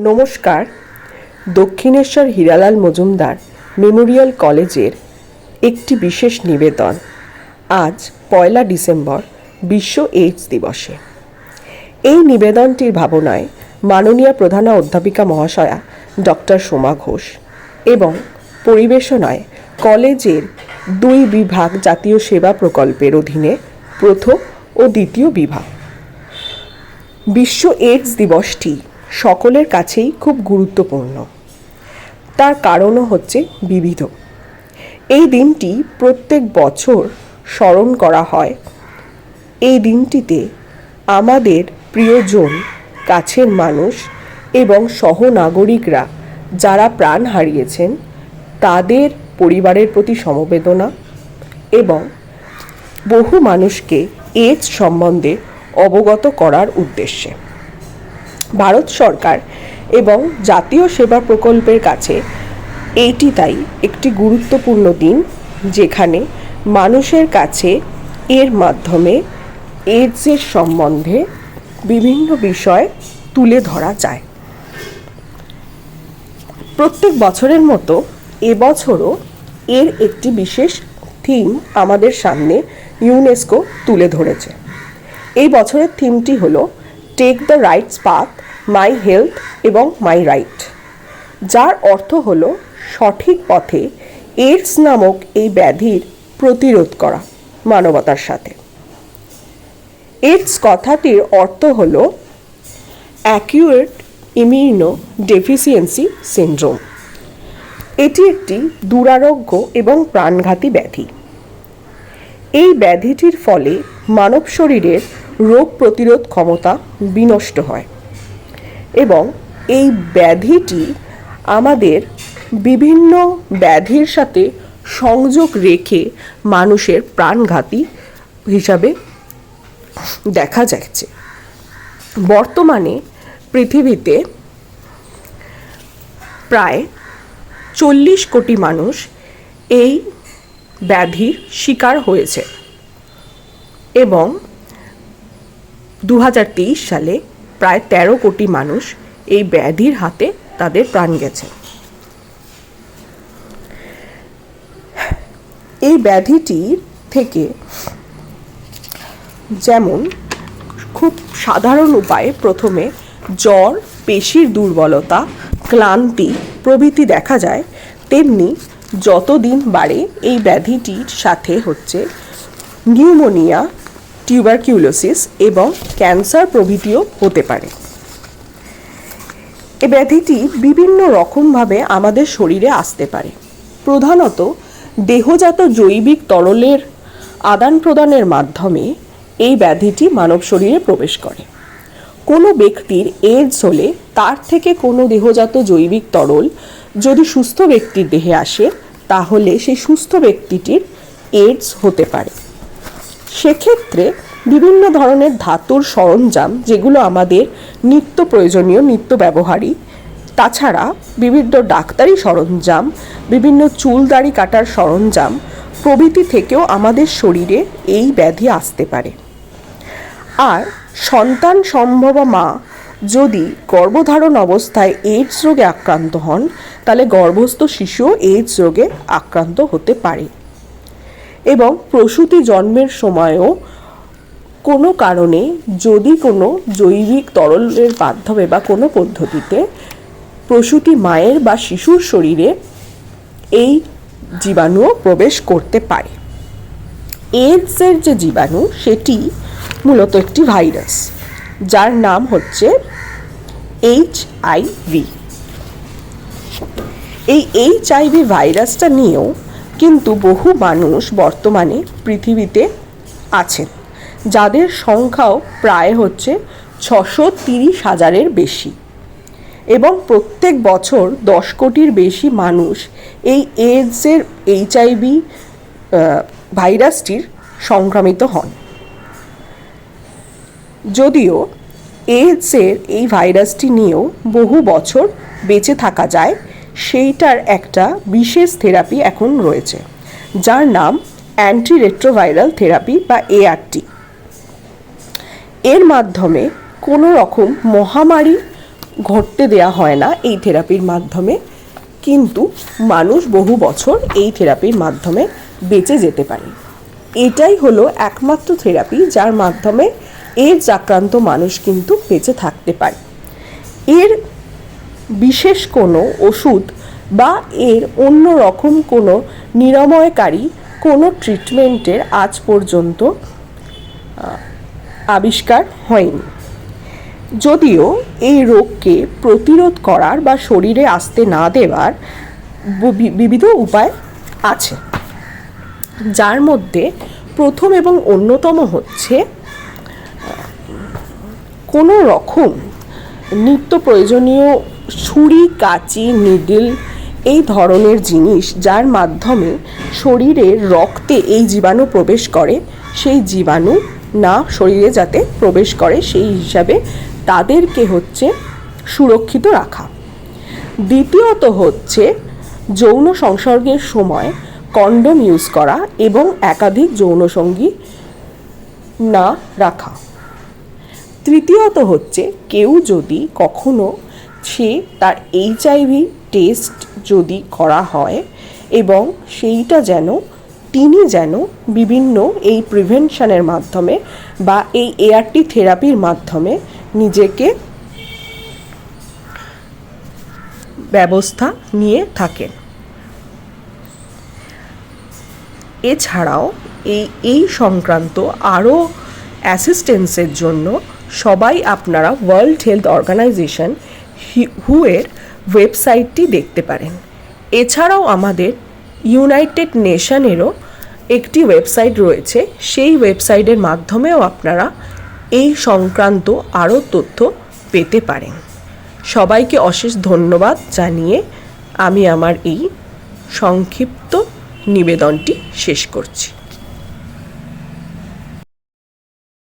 নমস্কার। দক্ষিণেশ্বর হীরালাল মজুমদার মেমোরিয়াল কলেজের একটি বিশেষ নিবেদন আজ 1 ডিসেম্বর বিশ্ব এইডস দিবসে। এই নিবেদনটির ভাবনায় মাননীয় প্রধান অধ্যাপিকা মহাশয়া ডক্টর সোমা ঘোষ এবং পরিবেশনায় কলেজের 2 বিভাগ জাতীয় সেবা প্রকল্পের অধীনে প্রথম ও দ্বিতীয় বিভাগ। বিশ্ব এইডস দিবসটি সকলের কাছেই খুব গুরুত্বপূর্ণ। তার কারণও হচ্ছে বিবিধ। এই দিনটি প্রত্যেক বছর স্মরণ করা হয়। এই দিনটিতে আমাদের প্রিয়জন, কাছের মানুষ এবং সহনাগরিকরা যারা প্রাণ হারিয়েছেন তাদের পরিবারের প্রতি সমবেদনা এবং বহু মানুষকে এইডস সম্বন্ধে অবগত করার উদ্দেশ্যে ভারত সরকার এবং জাতীয় সেবা প্রকল্পের কাছে এইটি তাই একটি গুরুত্বপূর্ণ দিন, যেখানে মানুষের কাছে এর মাধ্যমে এইডসের সম্বন্ধে বিভিন্ন বিষয় তুলে ধরা যায়। প্রত্যেক বছরের মতো এবছরও এর একটি বিশেষ থিম আমাদের সামনে ইউনেস্কো তুলে ধরেছে। এই বছরের থিমটি হলো take the rights path, my health এবং মাই রাইট, যার অর্থ হলো সঠিক পথে এইডস নামক এই ব্যাধির প্রতিরোধ করা মানবতার সাথে। এইডস কথাটির অর্থ হলো অ্যাকিউট ইমিউনো ডেফিসিয়েন্সি সিনড্রোম। এটি একটি দুরারোগ্য এবং প্রাণঘাতী ব্যাধি। এই ব্যাধিটির ফলে মানব শরীরের রোগ প্রতিরোধ ক্ষমতা বিনষ্ট হয় এবং এই ব্যাধিটি আমাদের বিভিন্ন ব্যাধির সাথে সংযোগ রেখে মানুষের প্রাণঘাতী হিসাবে দেখা যাচ্ছে। বর্তমানে পৃথিবীতে প্রায় 40 কোটি মানুষ এই ব্যাধির শিকার হয়েছে এবং 2023 সালে প্রায় 13 কোটি মানুষ এই ব্যাধির হাতে তাদের প্রাণ গেছে। এই ব্যাধিটির থেকে যেমন খুব সাধারণ উপায়ে প্রথমে জ্বর, পেশির দুর্বলতা, ক্লান্তি প্রভৃতি দেখা যায়, তেমনি যত দিন বাড়ে এই ব্যাধিটির সাথে হচ্ছে নিউমোনিয়া, টিউবারকিউলোসিস এবং ক্যান্সার প্রভৃতিও হতে পারে। এই ব্যাধিটি বিভিন্ন রকমভাবে আমাদের শরীরে আসতে পারে। প্রধানত দেহজাত জৈবিক তরলের আদান প্রদানের মাধ্যমে এই ব্যাধিটি মানব শরীরে প্রবেশ করে। কোনো ব্যক্তির এইডস হলে তার থেকে কোনো দেহজাত জৈবিক তরল যদি সুস্থ ব্যক্তির দেহে আসে, তাহলে সেই সুস্থ ব্যক্তিটির এইডস হতে পারে। সেক্ষেত্রে বিভিন্ন ধরনের ধাতুর সরঞ্জাম, যেগুলো আমাদের নিত্য প্রয়োজনীয়, নিত্য ব্যবহারী, তাছাড়া বিভিন্ন ডাক্তারি সরঞ্জাম, বিভিন্ন চুল দাড়ি কাটার সরঞ্জাম প্রভৃতি থেকেও আমাদের শরীরে এই ব্যাধি আসতে পারে। আর সন্তান সম্ভবা মা যদি গর্ভধারণ অবস্থায় এইডস রোগে আক্রান্ত হন, তাহলে গর্ভস্থ শিশুও এইডস রোগে আক্রান্ত হতে পারে। এবং প্রসূতি জন্মের সময়ও কোনো কারণে যদি কোনো জৈবিক তরলের মাধ্যমে বা কোনো পদ্ধতিতে প্রসূতি মায়ের বা শিশুর শরীরে এই জীবাণুও প্রবেশ করতে পারে। এইডসের যে জীবাণু, সেটি মূলত একটি ভাইরাস, যার নাম হচ্ছে HIV। এই HIV ভাইরাসটা নিয়েও কিন্তু বহু মানুষ বর্তমানে পৃথিবীতে আছেন, যাদের সংখ্যাও প্রায় হচ্ছে 630,000-এর বেশি এবং প্রত্যেক বছর 10 কোটির বেশি মানুষ এই এইডসের HIV ভাইরাসটির সংক্রামিত হন। যদিও এইডসের এই ভাইরাসটি নিয়েও বহু বছর বেঁচে থাকা যায়, সেইটার একটা বিশেষ থেরাপি এখন রয়েছে, যার নাম অ্যান্টিরেট্রোভাইরাল থেরাপি বা ART। এর মাধ্যমে কোনো রকম মহামারী ঘটতে দেয়া হয় না এই থেরাপির মাধ্যমে, কিন্তু মানুষ বহু বছর এই থেরাপির মাধ্যমে বেঁচে যেতে পারে। এটাই হলো একমাত্র থেরাপি যার মাধ্যমে এইডস আক্রান্ত মানুষ কিন্তু বেঁচে থাকতে পারে। এর বিশেষ কোনো ওষুধ বা এর অন্য রকম কোনো নিরাময়কারী কোনো ট্রিটমেন্টের আজ পর্যন্ত আবিষ্কার হয়নি। যদিও এই রোগকে প্রতিরোধ করার বা শরীরে আসতে না দেওয়ার বিবিধ উপায় আছে, যার মধ্যে প্রথম এবং অন্যতম হচ্ছে কোনো রকম নিত্য প্রয়োজনীয় ছুরি, কাঁচি, নিডল এই ধরনের জিনিস যার মাধ্যমে শরীরের রক্তে এই জীবাণু প্রবেশ করে, সেই জীবাণু না শরীরে যাতে প্রবেশ করে সেই হিসাবে তাদেরকে হচ্ছে সুরক্ষিত রাখা। দ্বিতীয়ত হচ্ছে যৌন সংসর্গের সময় কন্ডোম ইউজ করা এবং একাধিক যৌনসঙ্গী না রাখা। তৃতীয়ত হচ্ছে কেউ যদি কখনো সে তার HIV টেস্ট যদি করা হয় এবং সেইটা তিনি যেন বিভিন্ন এই প্রিভেনশনের মাধ্যমে বা এই ART থেরাপির মাধ্যমে নিজেকে ব্যবস্থা নিয়ে থাকেন। এছাড়াও এই সংক্রান্ত আরও অ্যাসিস্ট্যান্সের জন্য সবাই আপনারা ওয়ার্ল্ড হেলথ অর্গানাইজেশন WHO এর ওয়েবসাইটটি দেখতে পারেন। এছাড়াও আমাদের ইউনাইটেড নেশনেরও একটি ওয়েবসাইট রয়েছে, সেই ওয়েবসাইটের মাধ্যমেও আপনারা এই সংক্রান্ত আরও তথ্য পেতে পারেন। সবাইকে অশেষ ধন্যবাদ জানিয়ে আমি আমার এই সংক্ষিপ্ত নিবেদনটি শেষ করছি।